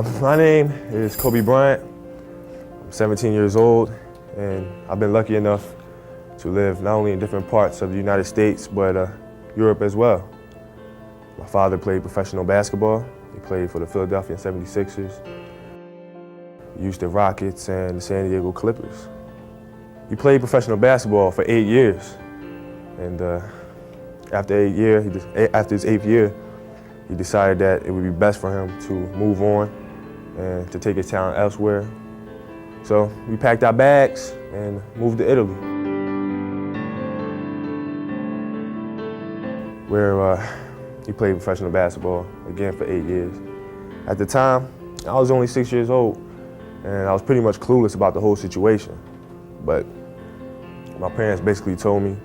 My name is Kobe Bryant. I'm 17 years old, and I've been lucky enough to live not only in different parts of the United States, but Europe as well. My father played professional basketball. He played for the Philadelphia 76ers, Houston Rockets, and the San Diego Clippers. He played professional basketball for 8 years, and after his 8th year, he decided that it would be best for him to move on and to take his talent elsewhere. So we packed our bags and moved to Italy, where he played professional basketball again for 8 years. At the time, I was only 6 years old, and I was pretty much clueless about the whole situation. But my parents basically told me,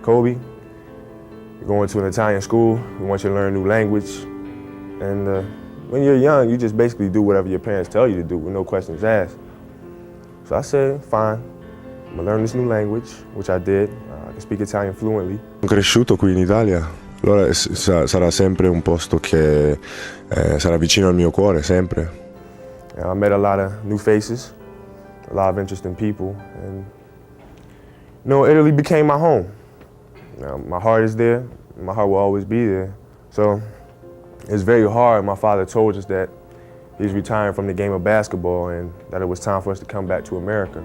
Kobe, you're going to an Italian school, we want you to learn a new language. And when you're young, you just basically do whatever your parents tell you to do with no questions asked. So I said, fine, I'm gonna learn this new language, which I did. I can speak Italian fluently. Sono cresciuto qui in Italia, allora sarà sempre un posto che sarà vicino al mio cuore, sempre. And I met a lot of new faces, a lot of interesting people, and Italy became my home. My heart is there, my heart will always be there. So it's very hard. My father told us that he's retiring from the game of basketball and that it was time for us to come back to America.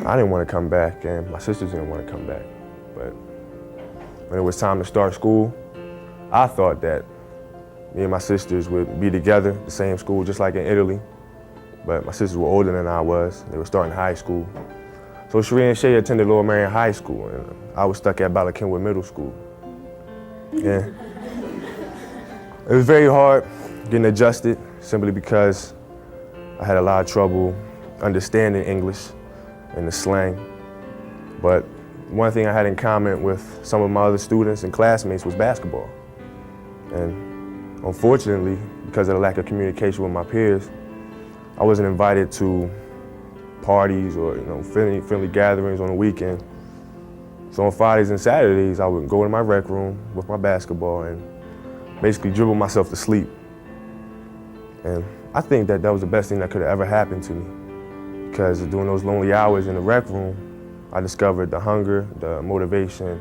I didn't want to come back, and my sisters didn't want to come back. But when it was time to start school, I thought that me and my sisters would be together, the same school, just like in Italy. But my sisters were older than I was. They were starting high school. So Sheree and Shay attended Lower Marion High School, and I was stuck at Bala Cynwyd Middle School. And it was very hard getting adjusted, simply because I had a lot of trouble understanding English and the slang. But one thing I had in common with some of my other students and classmates was basketball. And unfortunately, because of the lack of communication with my peers, I wasn't invited to parties or friendly gatherings on the weekend. So on Fridays and Saturdays, I would go to my rec room with my basketball and basically dribble myself to sleep. And I think that was the best thing that could have ever happened to me, because during those lonely hours in the rec room, I discovered the hunger, the motivation,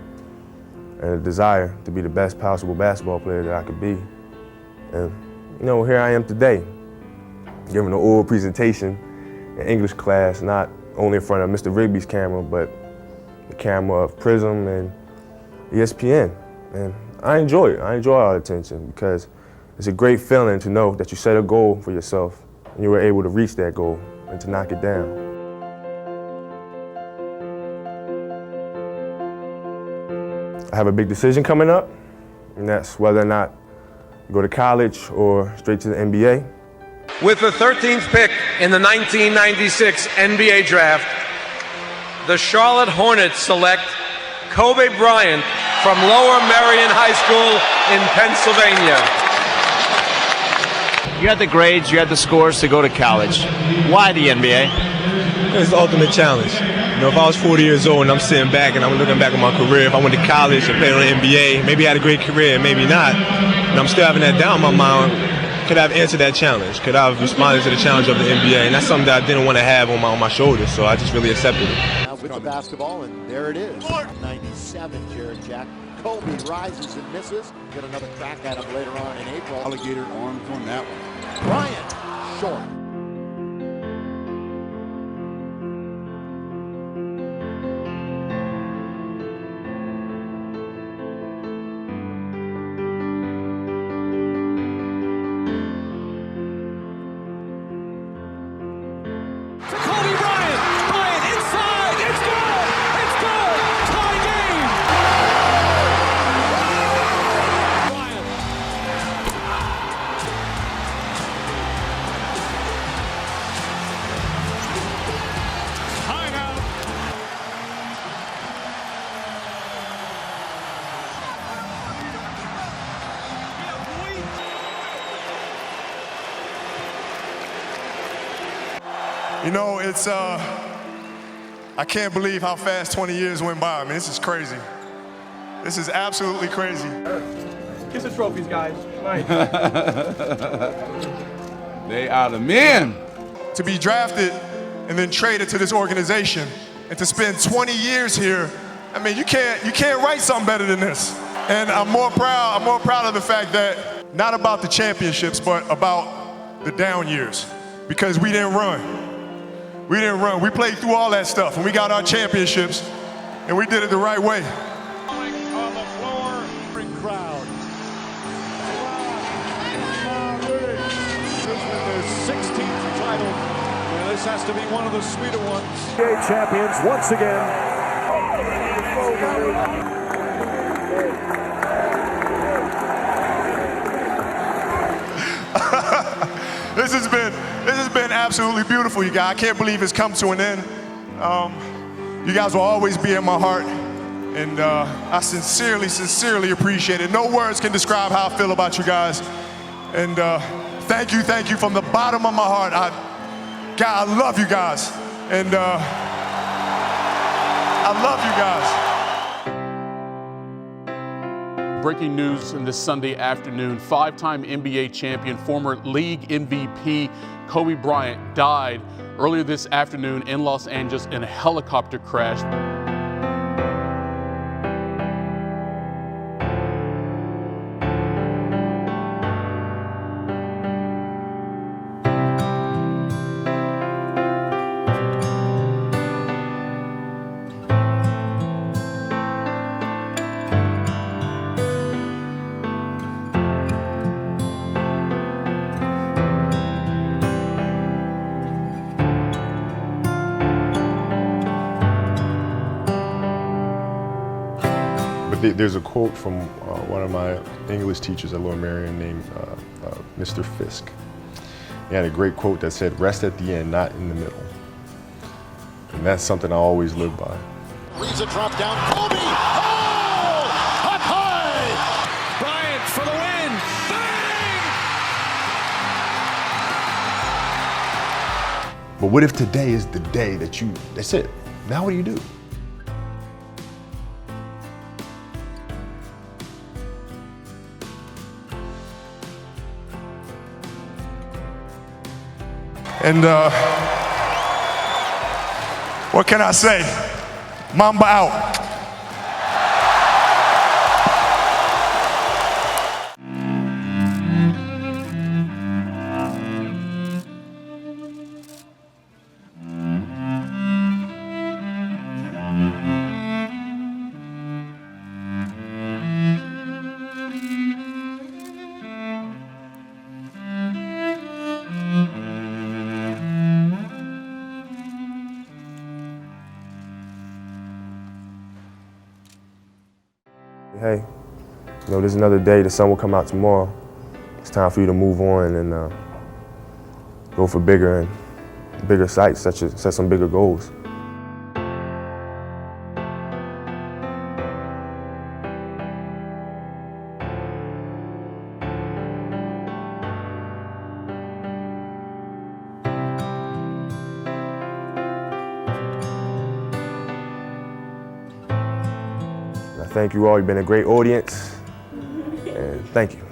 and the desire to be the best possible basketball player that I could be. And here I am today, giving an oral presentation in English class, not only in front of Mr. Rigby's camera, but the camera of Prism and ESPN. And I enjoy it. I enjoy all the attention, because it's a great feeling to know that you set a goal for yourself and you were able to reach that goal and to knock it down. I have a big decision coming up, and that's whether or not to go to college or straight to the NBA. With the 13th pick in the 1996 NBA Draft, the Charlotte Hornets select Kobe Bryant from Lower Marion High School in Pennsylvania. You had the grades, you had the scores to go to college. Why the NBA? It's the ultimate challenge. If I was 40 years old and I'm sitting back and I'm looking back at my career, if I went to college and played on the NBA, maybe I had a great career, maybe not, and I'm still having that doubt in my mind, could I have answered that challenge? Could I have responded to the challenge of the NBA? And that's something that I didn't want to have on my shoulders, so I just really accepted it. Now with the basketball, and there it is. 97, Jared Jack. Kobe rises and misses. Get another crack at him later on in April. Alligator arms on that one. Bryant, short. Kobe Bryant, inside, it's good, tie game. Bryant. Timeout. It's I can't believe how fast 20 years went by. I mean, this is crazy. This is absolutely crazy. Kiss the trophies, guys. Nice. They are the men. To be drafted and then traded to this organization and to spend 20 years here, I mean, you can't write something better than this. And I'm more proud of the fact that not about the championships, but about the down years, because we didn't run. We didn't run. We played through all that stuff, and we got our championships, and we did it the right way. On the floor, crowd. This is their 16th title. And this has to be one of the sweeter ones. NBA champions once again. This has been absolutely beautiful, you guys. I can't believe it's come to an end. You guys will always be in my heart, and I sincerely appreciate it. No words can describe how I feel about you guys. And thank you from the bottom of my heart. God, I love you guys, and I love you guys. Breaking news in this Sunday afternoon, five-time NBA champion, former league MVP Kobe Bryant died earlier this afternoon in Los Angeles in a helicopter crash. There's a quote from one of my English teachers at Lower Merion named Mr. Fisk. He had a great quote that said, "Rest at the end, not in the middle." And that's something I always live by. Reads a drop down. Kobe! Oh! Up high! Bryant for the win. Bang! But what if today is the day that's it? Now what do you do? And what can I say? Mamba out. Hey, there's another day, the sun will come out tomorrow. It's time for you to move on and go for bigger sights, set some bigger goals. Thank you all. You've been a great audience, and thank you.